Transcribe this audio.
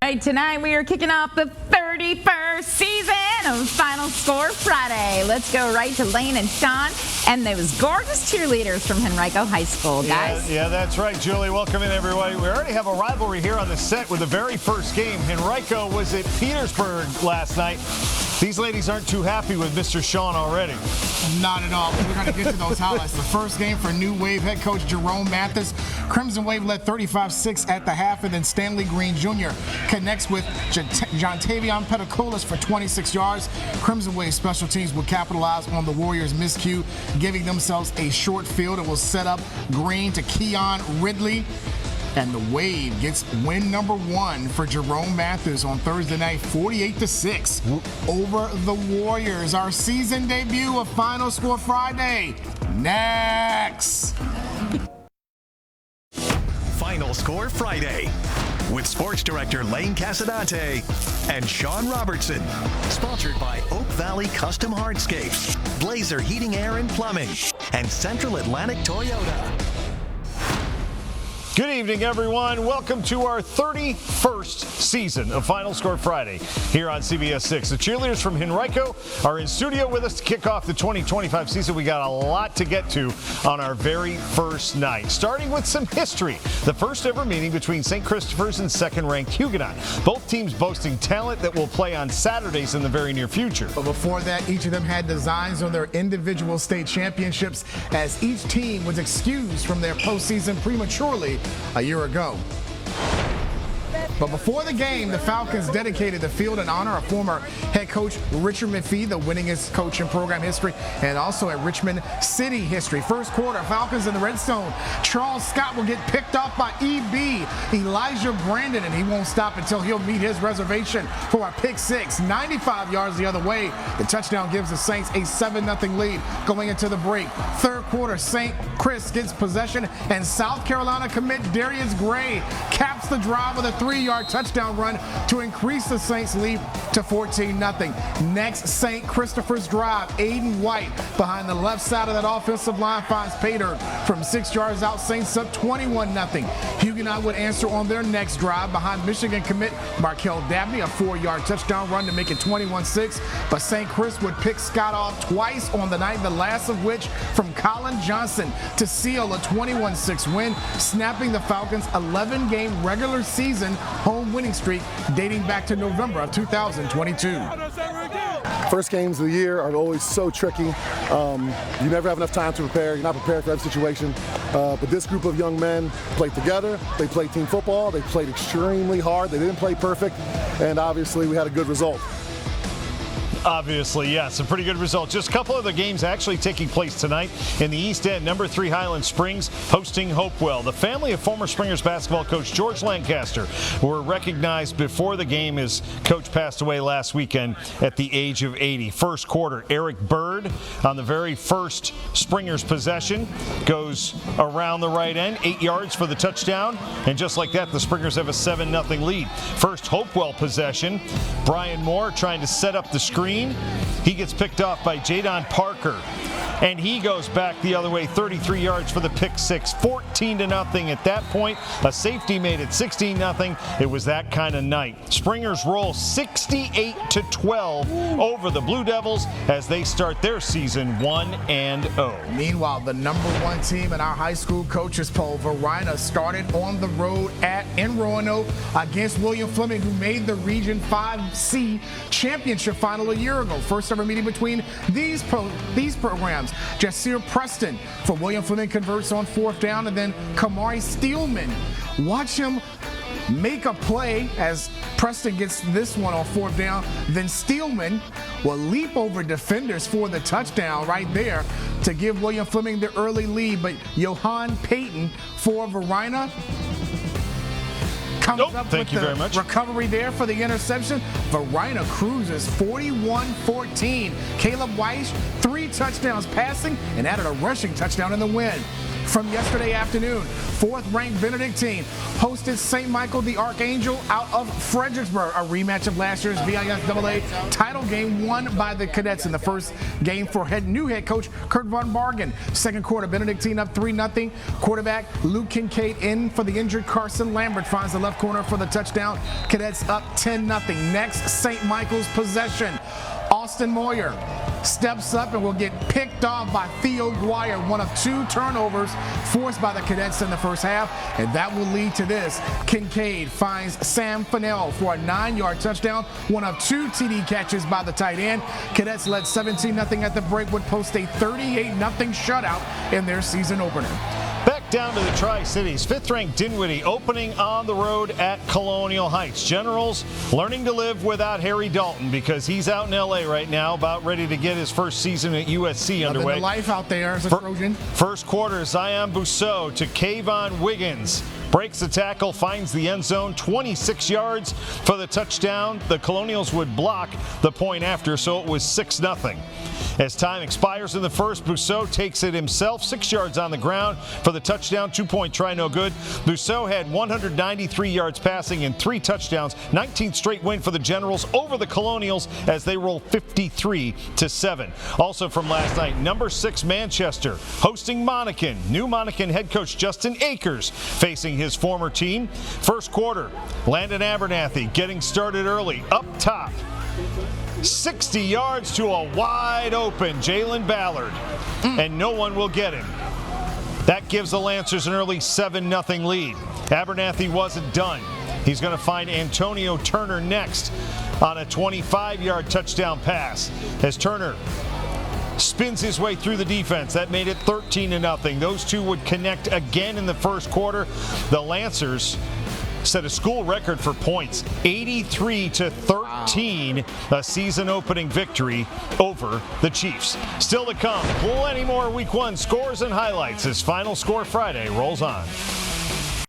Right, tonight we are kicking off the 31st season of Final Score Friday. Let's go right to Lane and Sean and those gorgeous cheerleaders from Henrico High School, guys. Yeah, that's right, Julie. Welcome in, everybody. We already have a rivalry here on the set with the very first game. Henrico was at Petersburg last night. These ladies aren't too happy with Mr. Sean already. Not at all. We're going to get to those highlights. The first game for New Wave head coach Jerome Mathis. Crimson Wave led 35-6 at the half, and then Stanley Green Jr. connects with Jontavion Petacoulis for 26 yards. Crimson Wave special teams will capitalize on the Warriors' miscue, giving themselves a short field. It will set up Green to Keon Ridley. And the Wave gets win number 1 for Jerome Mathis on Thursday night, 48-6 over the Warriors. Our season debut of Final Score Friday. Next. Final Score Friday with Sports Director Lane Casadante and Sean Robertson. Sponsored by Oak Valley Custom Hardscapes, Blazer Heating, Air and Plumbing, and Central Atlantic Toyota. Good evening, everyone. Welcome to our 31st season of Final Score Friday here on CBS 6. The cheerleaders from Henrico are in studio with us to kick off the 2025 season. We got a lot to get to on our very first night, starting with some history. The first ever meeting between St. Christopher's and second-ranked Huguenot. Both teams boasting talent that will play on Saturdays in the very near future. But before that, each of them had designs on their individual state championships as each team was excused from their postseason prematurely a year ago. But before the game, the Falcons dedicated the field in honor of former head coach Richard McPhee, the winningest coach in program history, and also in Richmond City history. First quarter, Falcons in the red zone. Charles Scott will get picked off by EB Elijah Brandon, and he won't stop until he'll meet his reservation for a pick six. 95 yards the other way. The touchdown gives the Saints a 7-0 lead going into the break. Third quarter, St. Chris gets possession, and South Carolina commit Darius Gray caps the drive with a 3-yard touchdown run to increase the Saints lead to 14-0. Next, St. Christopher's drive. Aiden White behind the left side of that offensive line finds Pater from 6 yards out. Saints up 21-0. Huguenot would answer on their next drive behind Michigan commit Markel Dabney, a 4-yard touchdown run to make it 21-6. But St. Chris would pick Scott off twice on the night, the last of which from Colin Johnson to seal a 21-6 win, snapping the Falcons' 11-game regular season home winning streak dating back to November of 2022. First games of the year are always so tricky. You never have enough time to prepare. You're not prepared for every situation. But this group of young men played together. They played team football. They played extremely hard. They didn't play perfect. And obviously we had a good result. Obviously, yes, a pretty good result. Just a couple of the games actually taking place tonight in the East End. Number 3 Highland Springs hosting Hopewell. The family of former Springers basketball coach George Lancaster were recognized before the game. His coach passed away last weekend at the age of 80. First quarter, Eric Bird on the very first Springers possession goes around the right end, 8 yards for the touchdown. And just like that, the Springers have a 7-0 lead. First Hopewell possession, Brian Moore trying to set up the screen. He gets picked off by Jadon Parker, and he goes back the other way, 33 yards for the pick six, 14-0 at that point. A safety made it 16-0. It was that kind of night. Springers roll 68-12 over the Blue Devils as they start their season 1-0. Meanwhile, the number 1 team in our high school coaches poll, Varina, started on the road in Roanoke against William Fleming, who made the Region 5C championship final a year ago. First ever meeting between these programs. Jasir Preston for William Fleming converts on 4th down, and then Kamari Steelman. Watch him make a play as Preston gets this one on 4th down. Then Steelman will leap over defenders for the touchdown right there to give William Fleming the early lead. But Johan Payton for Varina comes up with the recovery there for the interception. Varina cruises 41-14. Caleb Weiss, 3 touchdowns passing and added a rushing touchdown in the win. from yesterday afternoon. Fourth-ranked Benedictine hosted St. Michael the Archangel out of Fredericksburg, a rematch of last year's BISAA title game won by the Cadets in the first game for new head coach Kurt Von Bargen. Second quarter, Benedictine up 3-0. Quarterback Luke Kincaid in for the injured Carson Lambert finds the left corner for the touchdown. Cadets up 10-0. Next, St. Michael's possession. Austin Moyer steps up and will get picked off by Theo Dwyer, one of 2 turnovers forced by the Cadets in the first half, and that will lead to this. Kincaid finds Sam Fennell for a 9-yard touchdown, one of 2 TD catches by the tight end. Cadets led 17-0 at the break, would post a 38-0 shutout in their season opener. Back down to the Tri-Cities. 5th-ranked Dinwiddie opening on the road at Colonial Heights. Generals learning to live without Harry Dalton because he's out in L.A. right now, about ready to get his first season at USC underway. Living the life out there as a Trojan. First quarter, Zion Bousseau to Kayvon Wiggins. Breaks the tackle, finds the end zone, 26 yards for the touchdown. The Colonials would block the point after, so it was 6-0. As time expires in the first, Bousseau takes it himself, 6 yards on the ground for the touchdown, 2-point try, no good. Bousseau had 193 yards passing and 3 touchdowns, 19th straight win for the Generals over the Colonials as they roll 53-7. Also from last night, number 6 Manchester hosting Monacan. New Monacan head coach Justin Akers facing his former team. First quarter, Landon Abernathy getting started early, up top. 60 yards to a wide open Jalen Ballard, and no one will get him. That gives the Lancers an early 7-0 lead. Abernathy wasn't done. He's going to find Antonio Turner next on a 25-yard touchdown pass as Turner spins his way through the defense. That made it 13-0. Those two would connect again in the first quarter. The Lancers set a school record for points, 83-13, a season opening victory over the Chiefs. Still to come, plenty more week 1 scores and highlights as Final Score Friday rolls on.